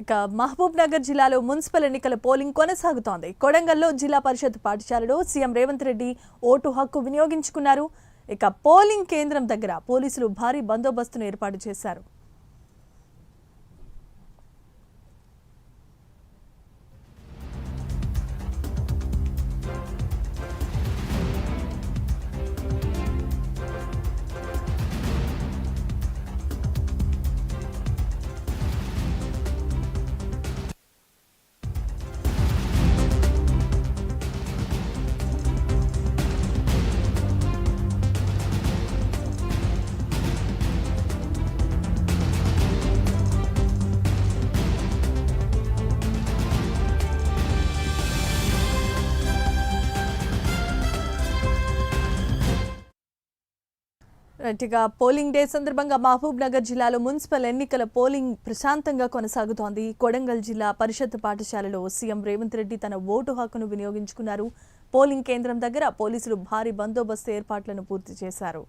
ఇక మహబూబ్ నగర్ జిల్లాలో మున్సిపల్ ఎన్నికల పోలింగ్ కొనసాగుతోంది. కొడంగల్లో జిల్లా పరిషత్ పాఠశాలలో సీఎం రేవంత్ రెడ్డి ఓటు హక్కు వినియోగించుకున్నారు. ఇక పోలింగ్ కేంద్రం దగ్గర పోలీసులు భారీ బందోబస్తును ఏర్పాటు చేశారు. రైట్గా పోలింగ్ డే సందర్భంగా మహబూబ్ నగర్ జిల్లాలో మున్సిపల్ ఎన్నికల పోలింగ్ ప్రశాంతంగా కొనసాగుతోంది. కొడంగల్ జిల్లా పరిషత్ పాఠశాలలో సీఎం రేవంత్ రెడ్డి తన ఓటు హక్కును వినియోగించుకున్నారు. పోలింగ్ కేంద్రం దగ్గర పోలీసులు భారీ బందోబస్తు ఏర్పాట్లను పూర్తి చేశారు.